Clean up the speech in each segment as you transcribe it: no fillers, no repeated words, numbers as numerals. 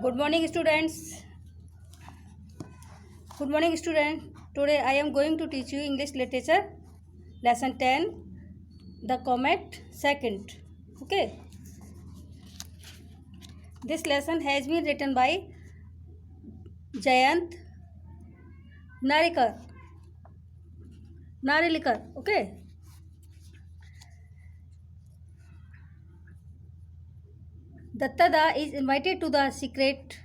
Good morning, students. Good morning, students. Today I am going to teach you English literature, lesson 10, The Comet Second. Okay. This lesson has been written by Jayant Narikar. Okay. Dattada is invited to the secret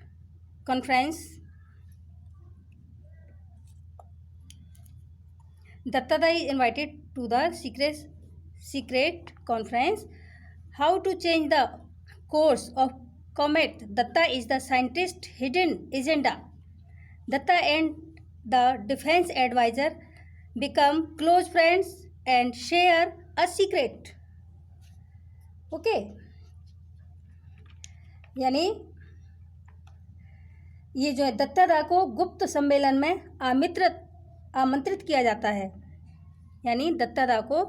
conference. Dattada is invited to the secret conference. How to change the course of comet? Datta is the scientist's hidden agenda. Datta and the defense advisor become close friends and share a secret. Okay. यानी ये जो है दत्तादा को गुप्त सम्मेलन में आमंत्रित किया जाता है। यानी दत्तादा को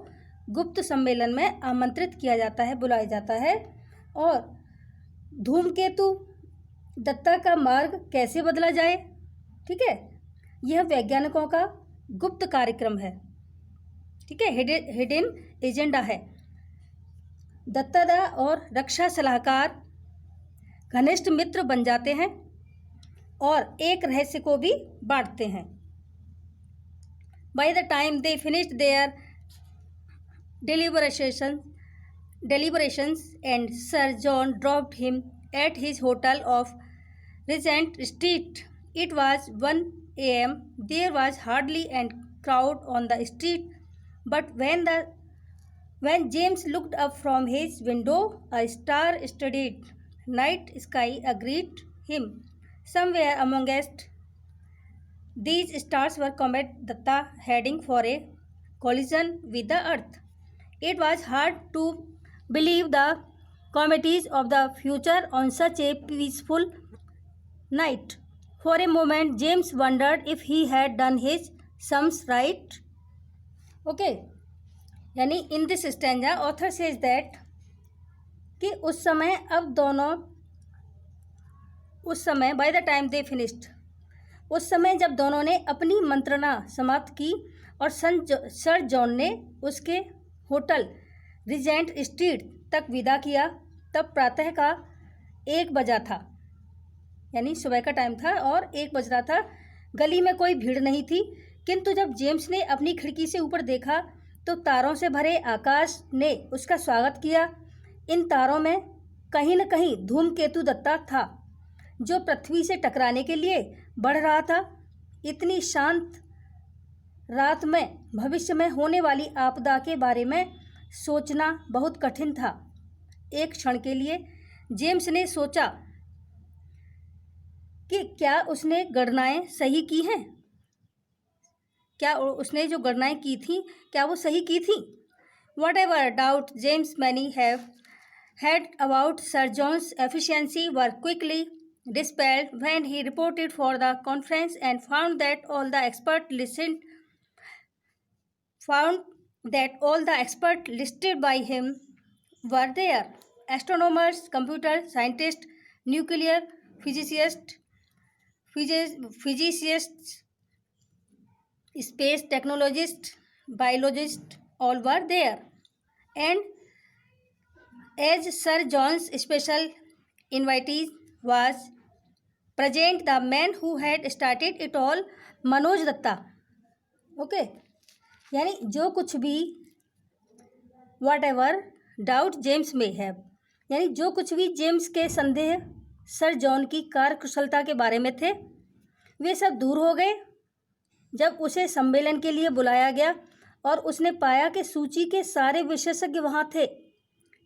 गुप्त सम्मेलन में आमंत्रित किया जाता है, बुलाया जाता है। और धूमकेतु दत्ता का मार्ग कैसे बदला जाए, ठीक है, यह वैज्ञानिकों का गुप्त कार्यक्रम है। ठीक है, हिडन एजेंडा है। दत्तादा और रक्षा सलाहकार घनिष्ठ मित्र बन जाते हैं और एक रहस्य को भी बांटते हैं। By the time they finished their deliberations and Sir John dropped him at his hotel of Regent Street. It was 1 a.m. There was hardly a crowd on the street, but when James looked up from his window, a star-studded night sky greeted him. Somewhere amongst these stars were Comet Datta heading for a collision with the Earth. It was hard to believe the comets of the future on such a peaceful night. For a moment, James wondered if he had done his sums right. Okay. यानी in this stanza, author says that कि उस समय by the time they finished, उस समय जब दोनों ने अपनी मंत्रणा समाप्त की और सर जॉन ने उसके होटल रिजेंट स्ट्रीट तक विदा किया, तब प्रातः का 1 बजा था। यानी सुबह का टाइम था और 1 बज रहा था। गली में कोई भीड़ नहीं थी, किंतु जब जेम्स ने अपनी खिड़की से ऊपर देखा तो तारों से भरे आकाश ने उसका स्वागत किया। इन तारों में कहीं न कहीं धूमकेतु दत्ता था, जो पृथ्वी से टकराने के लिए बढ़ रहा था। इतनी शांत रात में भविष्य में होने वाली आपदा के बारे में सोचना बहुत कठिन था। एक क्षण के लिए जेम्स ने सोचा कि क्या उसने गणनाएं सही की हैं, क्या उसने जो गणनाएं की थी क्या वो सही की थी। Whatever doubt James many have had about Sir John's efficiency were quickly dispelled when he reported for the conference and found that all the experts listed by him were there. Astronomers, computer scientists, nuclear physicists, space technologists, biologists, all were there. And as Sir John's special invitee was present, the man who had started it all, Manoj Datta. Okay, यानी जो कुछ भी whatever doubt James may have, यानी जो कुछ भी James के संदेह सर जॉन की कार्यकुशलता के बारे में थे, वे सब दूर हो गए जब उसे सम्मेलन के लिए बुलाया गया और उसने पाया कि सूची के सारे विशेषज्ञ वहाँ थे।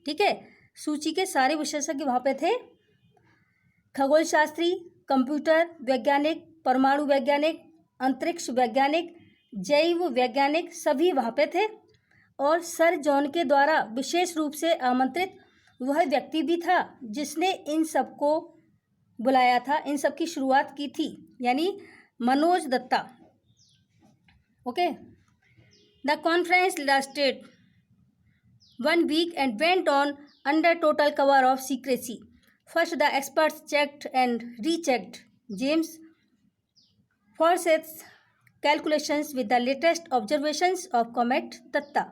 ठीक है, सूची के सारे विशेषज्ञ वहाँ पे थे। खगोल शास्त्री, कंप्यूटर वैज्ञानिक, परमाणु वैज्ञानिक, अंतरिक्ष वैज्ञानिक, जैव वैज्ञानिक सभी वहाँ पे थे। और सर जॉन के द्वारा विशेष रूप से आमंत्रित वह व्यक्ति भी था जिसने इन सबको बुलाया था, इन सब की शुरुआत की थी, यानी Manoj Datta. Okay, the conference lasted 1 week and went on under total cover of secrecy. First, the experts checked and rechecked James Forsyth's calculations with the latest observations of comet Tatta.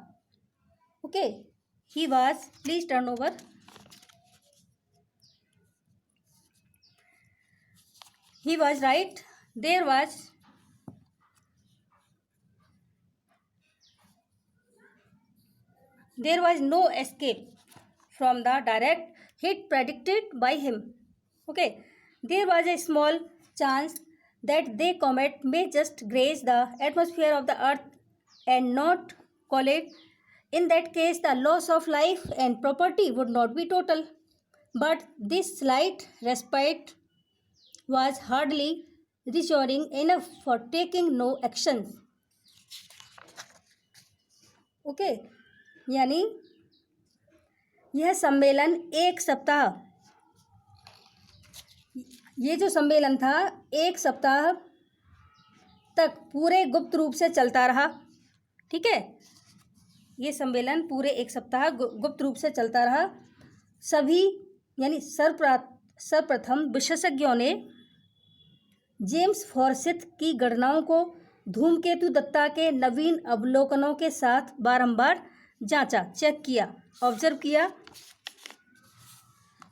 Okay, he was, please turn over. He was right. There was no escape from the direct hit predicted by him. Okay, there was a small chance that the comet may just graze the atmosphere of the earth and not collide. In that case, the loss of life and property would not be total, but this slight respite was hardly reassuring enough for taking no action. Okay, यानी यह सम्मेलन एक सप्ताह, ये जो सम्मेलन था एक सप्ताह तक पूरे गुप्त रूप से चलता रहा। ठीक है, ये सम्मेलन पूरे एक सप्ताह गुप्त रूप से चलता रहा। सभी यानी सर्वप्रथम विशेषज्ञों ने जेम्स फॉरसिथ की गणनाओं को धूमकेतु दत्ता के नवीन अवलोकनों के साथ बारंबार जांचा, चेक किया, ऑब्जर्व किया।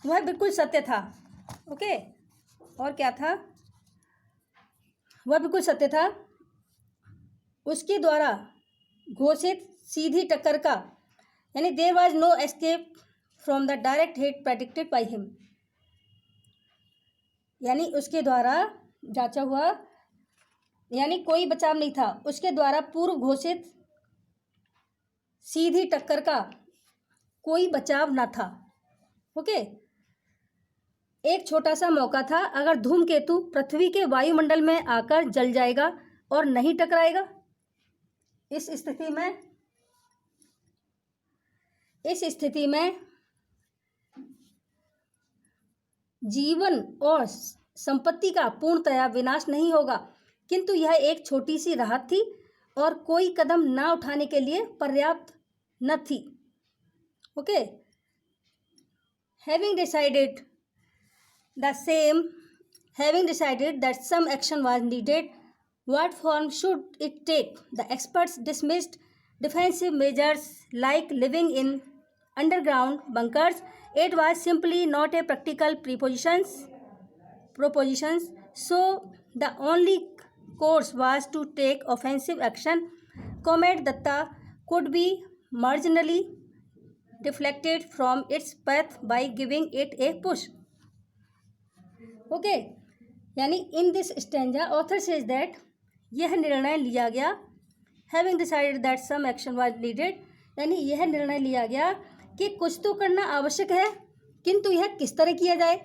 वह बिल्कुल सत्य था। ओके, और क्या था? वह बिल्कुल सत्य था। उसके द्वारा घोषित सीधी टक्कर का यानी there was no escape from the direct hit predicted by him, यानी उसके द्वारा जांचा हुआ यानी कोई बचाव नहीं था। उसके द्वारा पूर्व घोषित सीधी टक्कर का कोई बचाव ना था। ओके, एक छोटा सा मौका था। अगर धूमकेतु पृथ्वी के वायुमंडल में आकर जल जाएगा और नहीं टकराएगा, इस स्थिति में जीवन और संपत्ति का पूर्णतया विनाश नहीं होगा, किंतु यह एक छोटी सी राहत थी और कोई कदम ना उठाने के लिए पर्याप्त न थी। Okay, having decided that some action was needed, what form should it take? The experts dismissed defensive measures like living in underground bunkers. It was simply not a practical proposition. So the only course was to take offensive action. Comet Datta could be marginally deflected from its path by giving it a push. Okay, यानी in this stanza author says that यह निर्णय लिया गया, having decided that some action was needed, यानी यह निर्णय लिया गया कि कुछ तो करना आवश्यक है, किंतु यह किस तरह किया जाए।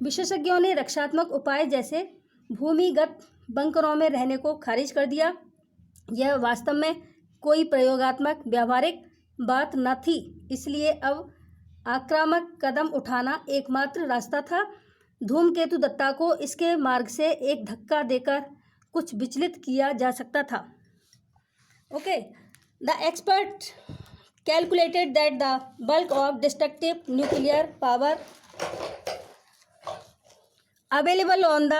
विशेषज्ञों ने रक्षात्मक उपाय जैसे भूमिगत बंकरों में रहने को खारिज कर दिया। यह वास्तव में कोई प्रयोगात्मक व्यावहारिक बात न थी, इसलिए अब आक्रामक कदम उठाना एकमात्र रास्ता था। धूमकेतु दत्ता को इसके मार्ग से एक धक्का देकर कुछ विचलित किया जा सकता था। Okay, the expert calculated that the bulk of destructive nuclear power available on the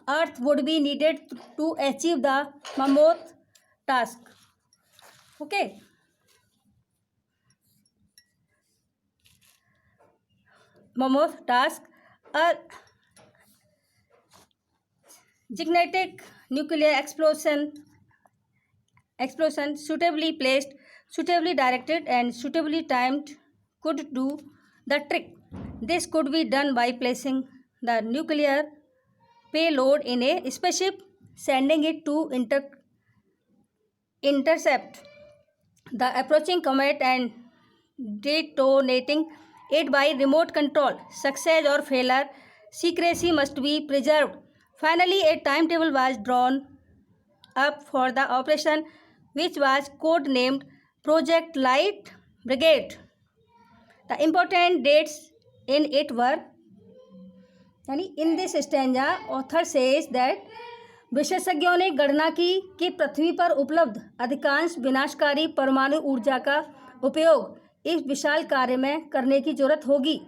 earth would be needed to achieve the mammoth task. Okay, mammoth task, a gigantic nuclear explosion suitably placed, suitably directed and suitably timed could do the trick. This could be done by placing the nuclear payload in a spaceship, sending it to intercept the approaching comet and detonating it by remote control. Success or failure, secrecy must be preserved. Finally, a timetable was drawn up for the operation, which was code-named Project Light Brigade. The important dates in it were, in this stanza, author says that विशेषज्ञों ने गणना की कि पृथ्वी पर उपलब्ध अधिकांश विनाशकारी परमाणु ऊर्जा का उपयोग इस विशाल कार्य में करने की जरूरत होगी।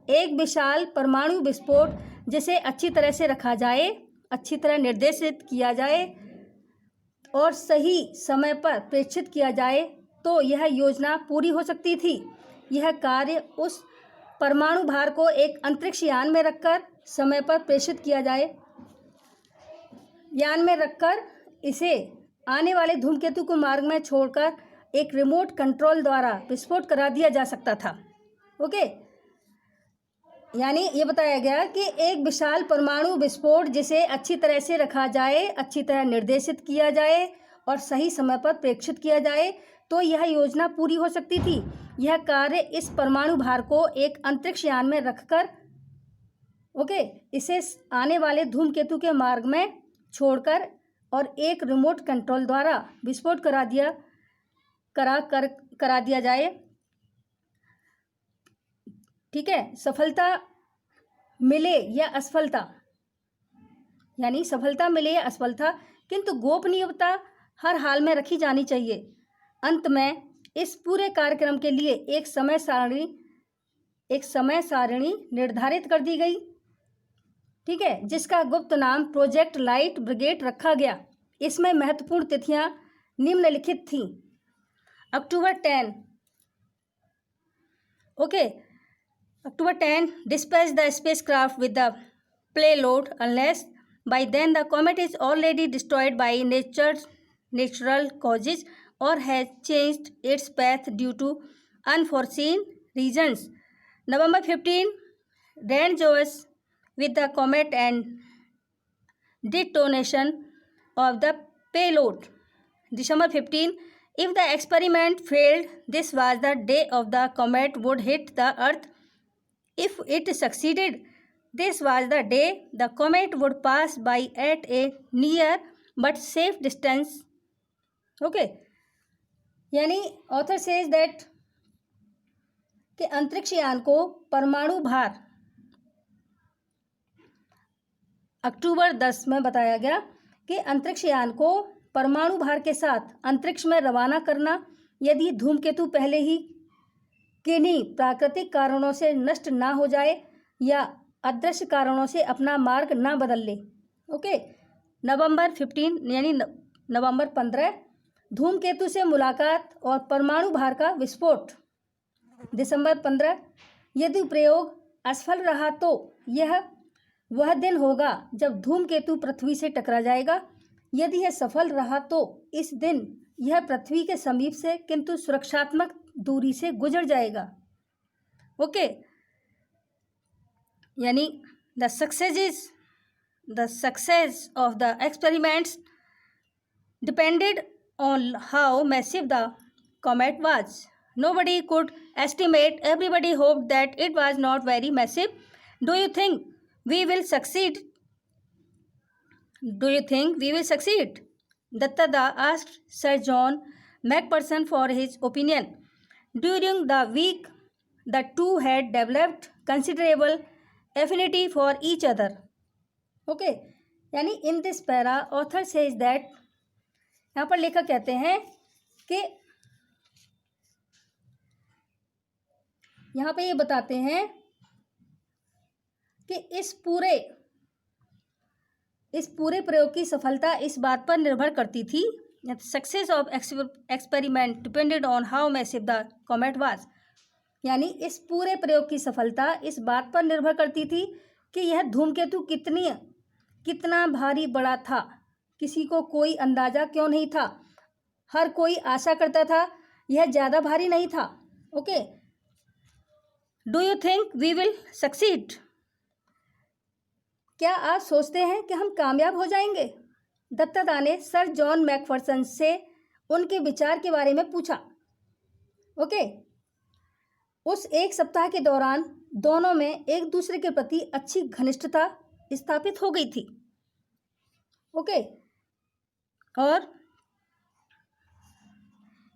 एक विशाल परमाणु विस्फोट जिसे अच्छी तरह से रखा जाए, अच्छी तरह निर्देशित किया जाए और सही समय पर प्रेषित किया जाए तो यह योजना पूरी हो सकती थी। यह कार्य उस परमाणु भार को एक अंतरिक्ष यान में रखकर समय पर प्रेषित किया जाए, यान में रखकर इसे आने वाले धूमकेतु को मार्ग में छोड़कर एक रिमोट कंट्रोल द्वारा विस्फोट करा दिया जा सकता था। ओके, यानी ये बताया गया कि एक विशाल परमाणु विस्फोट जिसे अच्छी तरह से रखा जाए, अच्छी तरह निर्देशित किया जाए और सही समय पर प्रेषित किया जाए तो यह योजना पूरी हो सकती थी। यह कार्य इस परमाणु भार को एक अंतरिक्ष यान में रखकर इसे आने वाले धूमकेतु के मार्ग में छोड़कर और एक रिमोट कंट्रोल द्वारा विस्फोट करा दिया जाए। ठीक है, सफलता मिले या असफलता, यानी सफलता मिले या असफलता, किंतु गोपनीयता हर हाल में रखी जानी चाहिए। अंत में इस पूरे कार्यक्रम के लिए एक समय सारणी निर्धारित कर दी गई। ठीक है, जिसका गुप्त नाम प्रोजेक्ट लाइट ब्रिगेड रखा गया। इसमें महत्वपूर्ण तिथियां निम्नलिखित थीं। अक्टूबर 10 dispatch the spacecraft with the payload unless by then the comet is already destroyed by natural causes or has changed its path due to unforeseen reasons. November 15 rendezvous with the comet and detonation of the payload. December 15, if the experiment failed, this was the day of the comet would hit the earth. If it succeeded, this was the day the comet would pass by at a near but safe distance. Okay, यानी author says that कि अंतरिक्ष यान को परमाणु भार अक्टूबर 10 में बताया गया कि अंतरिक्ष यान को परमाणु भार के साथ अंतरिक्ष में रवाना करना यदि धूमकेतु पहले ही किन्हीं प्राकृतिक कारणों से नष्ट ना हो जाए या अदृश्य कारणों से अपना मार्ग ना बदल ले। ओके, नवंबर 15 यानी नवंबर 15 धूमकेतु से मुलाकात और परमाणु भार का विस्फोट। दिसंबर 15 यदि प्रयोग असफल रहा तो यह वह दिन होगा जब धूमकेतु पृथ्वी से टकरा जाएगा। यदि यह सफल रहा तो इस दिन यह पृथ्वी के समीप से किंतु सुरक्षात्मक दूरी से गुजर जाएगा। ओके, यानी the success of the experiments depended on how massive the comet was. Nobody could estimate. Everybody hoped that it was not very massive. Do you think we will succeed? Datta asked Sir John Macpherson for his opinion. During the week, the two had developed considerable affinity for each other. Okay, यानी in this para, author says that यहाँ पर लेखक कहते हैं कि यहाँ पे ये बताते हैं कि इस पूरे प्रयोग की सफलता इस बात पर निर्भर करती थी। Success of experiment depended on how massive the comet was, यानी इस पूरे प्रयोग की सफलता इस बात पर निर्भर करती थी कि यह धूमकेतु कितना भारी बड़ा था। किसी को कोई अंदाजा क्यों नहीं था, हर कोई आशा करता था यह ज़्यादा भारी नहीं था। Okay, do you think we will succeed? क्या आप सोचते हैं कि हम कामयाब हो जाएंगे? दत्ता ने सर जॉन मैकफर्सन से उनके विचार के बारे में पूछा। ओके, उस एक सप्ताह के दौरान दोनों में एक दूसरे के प्रति अच्छी घनिष्ठता स्थापित हो गई थी। ओके, और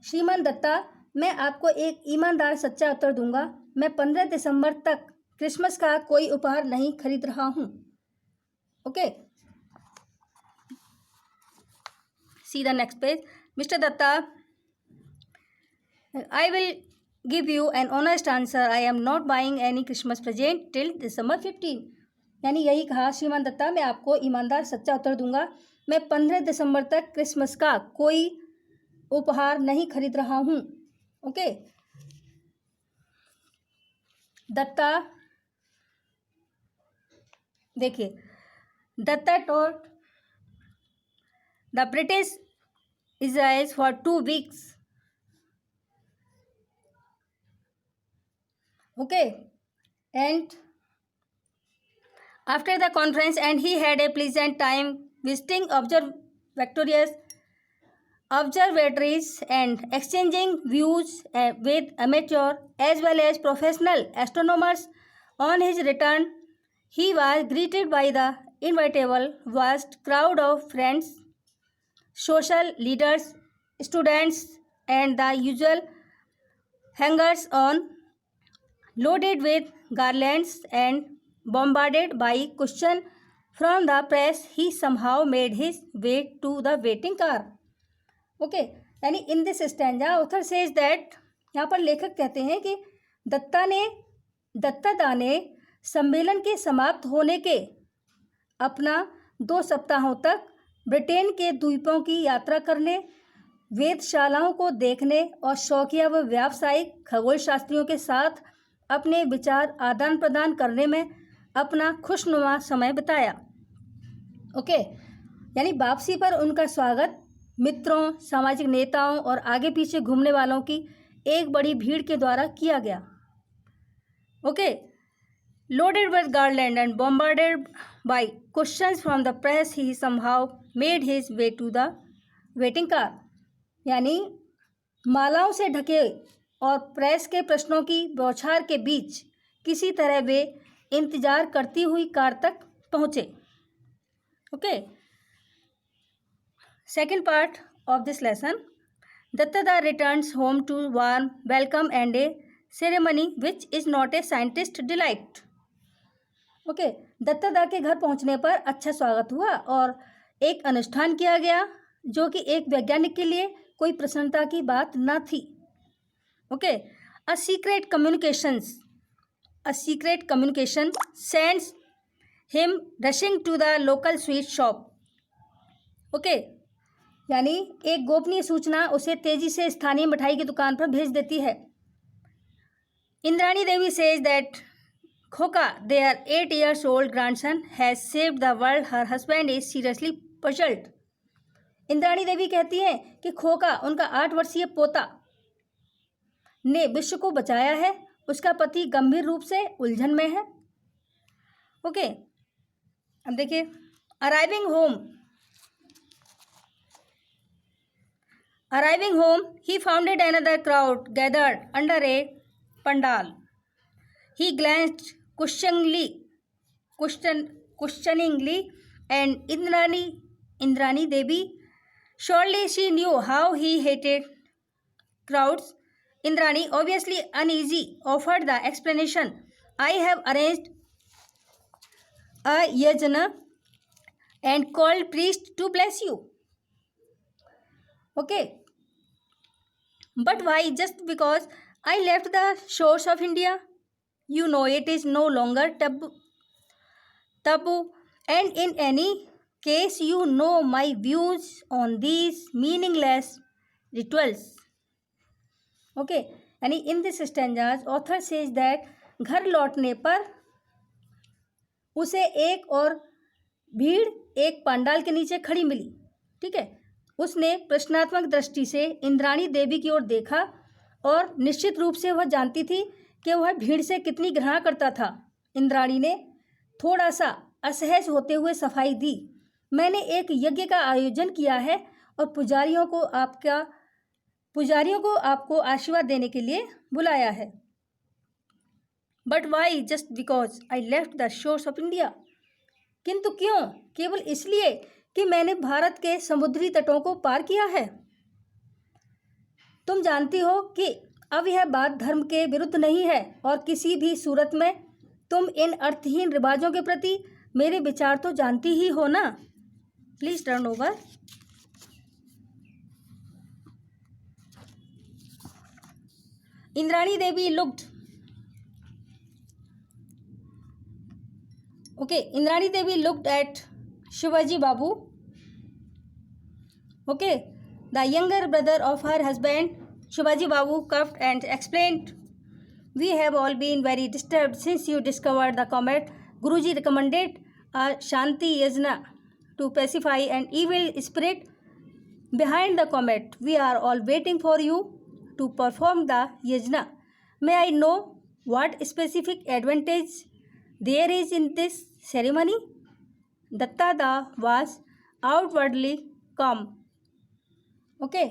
श्रीमान दत्ता, मैं आपको एक ईमानदार सच्चा उत्तर दूंगा। मैं 15 दिसंबर तक क्रिसमस का कोई उपहार नहीं खरीद रहा हूं। Okay, see the next page. Mister Datta, I will give you an honest answer. I am not buying any Christmas present till December 15. यानी यही कहा श्रीमान दत्ता, मैं आपको ईमानदार सच्चा उत्तर दूंगा, मैं 15 दिसंबर तक क्रिसमस का कोई उपहार नहीं खरीद रहा हूँ. ओके. दत्ता, देखिए, Datta told the British Israel for 2 weeks. Okay, and after the conference, and he had a pleasant time visiting observatories and exchanging views with amateur as well as professional astronomers. On his return, he was greeted by the inevitable vast crowd of friends, social leaders, students, and the usual hangers-on, loaded with garlands and bombarded by questions from the press. He somehow made his way to the waiting car. Okay, यानी in this stanza author says that, यहाँ पर लेखक कहते हैं कि दत्ता ने सम्मेलन के समाप्त होने के अपना 2 सप्ताहों तक ब्रिटेन के द्वीपों की यात्रा करने, वेधशालाओं को देखने और शौकिया व व्यावसायिक खगोल शास्त्रियों के साथ अपने विचार आदान प्रदान करने में अपना खुशनुमा समय बिताया. ओके, यानी वापसी पर उनका स्वागत मित्रों, सामाजिक नेताओं और आगे पीछे घूमने वालों की एक बड़ी भीड़ के द्वारा किया गया. Okay, loaded with garland and bombarded by questions from the press, he somehow made his way to the waiting car. यानी मालाओं से ढके और प्रेस के प्रश्नों की बौछार के बीच किसी तरह वे इंतजार करती हुई कार तक पहुँचे. Okay, second part of this lesson. Datta returns home to warm welcome and a ceremony which is not a scientist delight. Okay, Datta के घर पहुंचने पर अच्छा स्वागत हुआ और एक अनुष्ठान किया गया जो कि एक वैज्ञानिक के लिए कोई प्रसन्नता की बात न थी. Okay, a secret communication sends him rushing to the local sweet shop. Okay, यानी एक गोपनीय सूचना उसे तेजी से स्थानीय मिठाई की दुकान पर भेज देती है. Indrani Devi says that Khoka, their 8-year-old grandson, has saved the world. Her husband is seriously puzzled. Indrani Devi कहती हैं कि खोका, उनका 8 वर्षीय पोता, ने विश्व को बचाया है. उसका पति गंभीर रूप से उलझन में है. ओके, अब देखिए, arriving home he founded another crowd gathered under a pandal. He glanced questioningly and Indrani Devi, surely she knew how he hated crowds. Indrani, obviously uneasy, offered the explanation. I have arranged a yajna and called priest to bless you. Okay, but why? Just because I left the shores of India? You know it is no longer taboo, and in any case you know my views on these meaningless rituals. Okay, यानी in this stanzas author says that घर लौटने पर उसे एक और भीड़ एक पंडाल के नीचे खड़ी मिली. ठीक है, उसने प्रश्नात्मक दृष्टि से इंद्राणी देवी की ओर देखा और निश्चित रूप से वह जानती थी कि वह भीड़ से कितनी घृणा करता था. इंद्राणी ने थोड़ा सा असहज होते हुए सफाई दी. मैंने एक यज्ञ का आयोजन किया है और पुजारियों को आपको आशीर्वाद देने के लिए बुलाया है. But why? Just because I left the shores of India. किंतु क्यों? केवल इसलिए कि मैंने भारत के समुद्री तटों को पार किया है. तुम जानती हो कि अब यह बात धर्म के विरुद्ध नहीं है और किसी भी सूरत में तुम इन अर्थहीन रिवाजों के प्रति मेरे विचार तो जानती ही हो ना. Please turn over. Indrani Devi looked. Okay, Indrani Devi looked at Shivaji Babu. Okay, the younger brother of her husband, Shivaji Babu, coughed and explained, "We have all been very disturbed since you discovered the comet. Guruji recommended a Shanti Yajna to pacify an evil spirit behind the comet. We are all waiting for you to perform the yajna. May I know what specific advantage there is in this ceremony?" Datta was outwardly calm. Okay.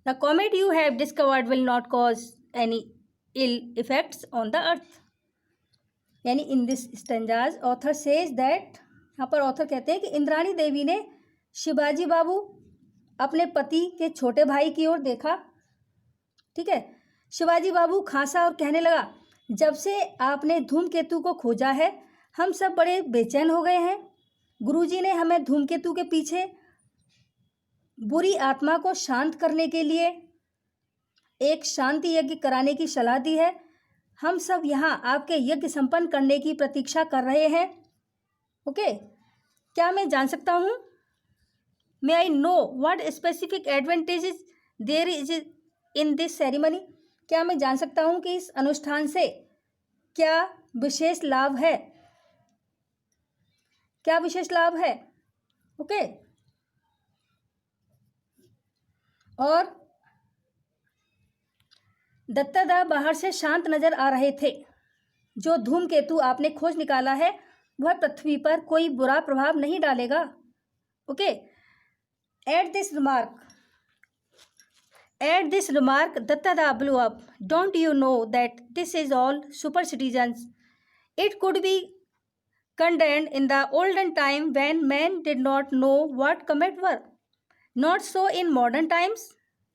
The comet you have discovered will not cause any ill effects on the earth. यानी in this stanzas author says that, यहाँ पर author कहते हैं कि इंद्राणी देवी ने शिवाजी बाबू अपने पति के छोटे भाई की ओर देखा. ठीक है. शिवाजी बाबू खांसा और कहने लगा, "जब से आपने धूमकेतु को खोजा है हम सब बड़े बेचैन हो गए हैं. गुरुजी ने हमें धूमकेतु के पीछे बुरी आत्मा को शांत करने के लिए एक शांति यज्ञ कराने की सलाह दी है. हम सब यहाँ आपके यज्ञ संपन्न करने की प्रतीक्षा कर रहे हैं. ओके. क्या मैं जान सकता हूँ? May I know what specific advantages there is in this ceremony. क्या मैं जान सकता हूँ कि इस अनुष्ठान से क्या विशेष लाभ है? क्या विशेष लाभ है? ओके. और दत्तादा बाहर से शांत नजर आ रहे थे. जो धूमकेतु आपने खोज निकाला है वह पृथ्वी पर कोई बुरा प्रभाव नहीं डालेगा. Okay. At this remark Dattada blew up. Don't you know that this is all superstitions? It could be condemned in the olden time when men did not know what comets were. Not so in modern times.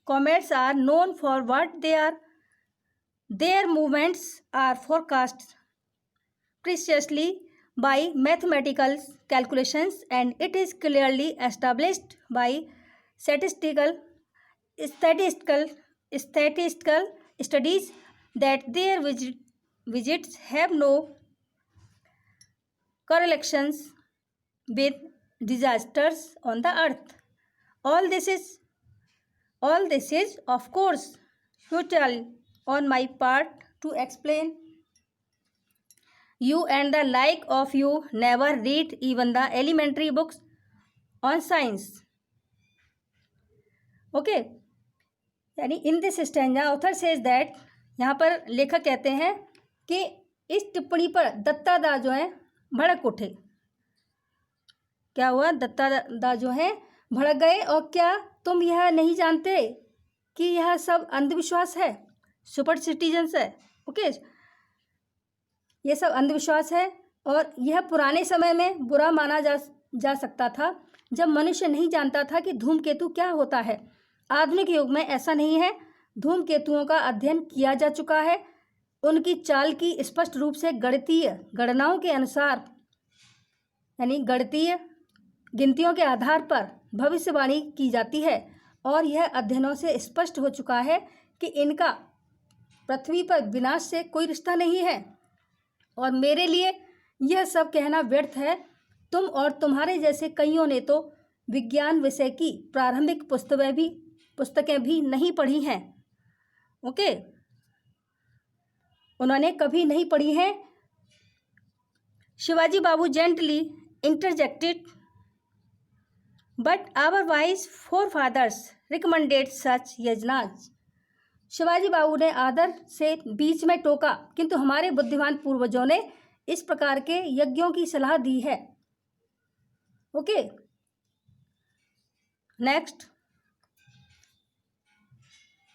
Comets are known for what they are. Their movements are forecast precisely by mathematical calculations, and it is clearly established by statistical studies that their visits have no correlations with disasters on the earth. All this is of course futile on my part to explain. You and the like of you never read even the elementary books on science. Okay. यानी in this stanza author says that, यहाँ पर लेखक कहते हैं कि इस टिप्पणी पर दत्तादा जो है भड़क उठे. क्या हुआ? दत्तादा जो है भड़क गए. और क्या तुम यह नहीं जानते कि यह सब अंधविश्वास है, सुपरस्टिशंस है? ओके. ये सब अंधविश्वास है और यह पुराने समय में बुरा माना जा सकता था जब मनुष्य नहीं जानता था कि धूमकेतु क्या होता है. आधुनिक युग में ऐसा नहीं है. धूमकेतुओं का अध्ययन किया जा चुका है. उनकी चाल की स्पष्ट रूप से गणितीय गणनाओं के अनुसार, यानी गणितीय गिनतियों के आधार पर भविष्यवाणी की जाती है. और यह अध्ययनों से स्पष्ट हो चुका है कि इनका पृथ्वी पर विनाश से कोई रिश्ता नहीं है. और मेरे लिए यह सब कहना व्यर्थ है. तुम और तुम्हारे जैसे कईयों ने तो विज्ञान विषय की प्रारंभिक पुस्तकें भी नहीं पढ़ी हैं. ओके. उन्होंने कभी नहीं पढ़ी हैं. Shivaji Babu gently interjected, but our wise forefathers recommended such yajnas. Shivaji Babu ने आदर से बीच में टोका, किंतु हमारे बुद्धिमान पूर्वजों ने इस प्रकार के यज्ञों की सलाह दी है. Okay. Next.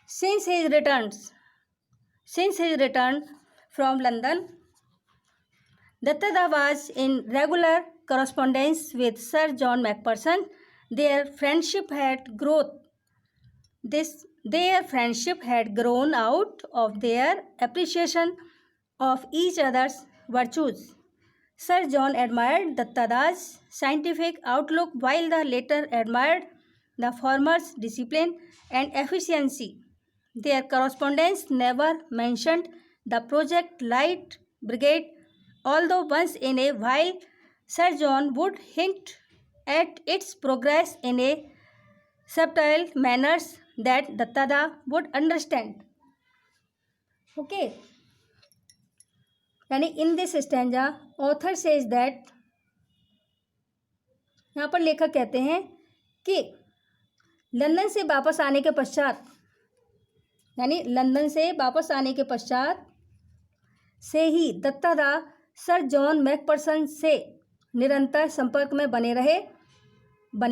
Since his return from London, Datta was in regular correspondence with Sir John Macpherson. Their friendship had grown out of their appreciation of each other's virtues. Sir John admired Datta's scientific outlook, while the latter admired the former's discipline and efficiency. Their correspondence never mentioned the Project Light Brigade, although once in a while Sir John would hint at its progress in a subtle manner that Dattada would understand. Okay. यानी in this stanza, author says that, यहाँ पर लेखक कहते हैं कि London से वापस आने के पश्चात, यानी लंदन से वापस आने के पश्चात से ही दत्तादा सर जॉन मैकफर्सन से निरंतर संपर्क में बने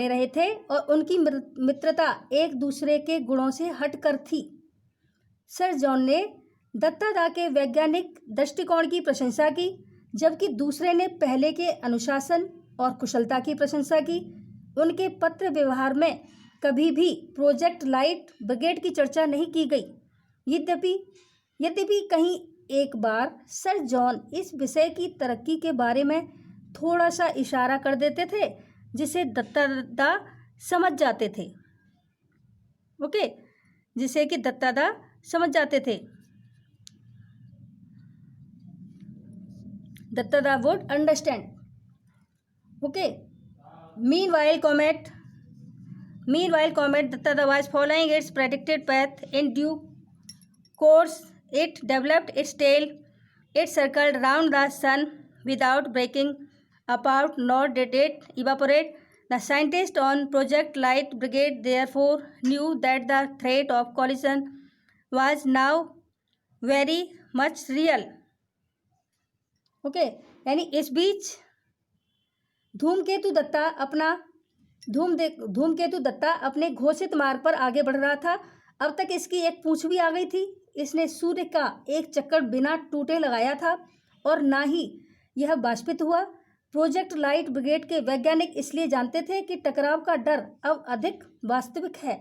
रहे थे और उनकी मित्रता एक दूसरे के गुणों से हटकर थी। सर जॉन ने दत्तादा के वैज्ञानिक दृष्टिकोण की प्रशंसा की, जबकि दूसरे ने पहले के अनुशासन और कुशलता की प्रशंसा की। उनके पत्र व्यवहार में कभी भी प्रोजेक्ट लाइट ब्रिगेड की चर्चा नहीं की गई। यद्यपि कहीं एक बार सर जॉन इस विषय की तरक्की के बारे में थोड़ा सा इशारा कर देते थे, जिसे दत्तादा समझ जाते थे। ओके, जिसे कि दत्तादा समझ जाते थे। Dattada would understand. Okay, meanwhile comet Dattada was following its predicted path. In due course it developed its tail. It circled round the sun without breaking apart, nor did it evaporate. The scientists on Project Light Brigade therefore knew that the threat of collision was now very much real. Okay, यानी इस बीच धूमकेतु दत्ता अपने घोषित मार्ग पर आगे बढ़ रहा था। अब तक इसकी एक पूंछ भी आ गई थी। इसने सूर्य का एक चक्कर बिना टूटे लगाया था और ना ही यह वाष्पित हुआ। प्रोजेक्ट लाइट ब्रिगेड के वैज्ञानिक इसलिए जानते थे कि टकराव का डर अब अधिक वास्तविक है।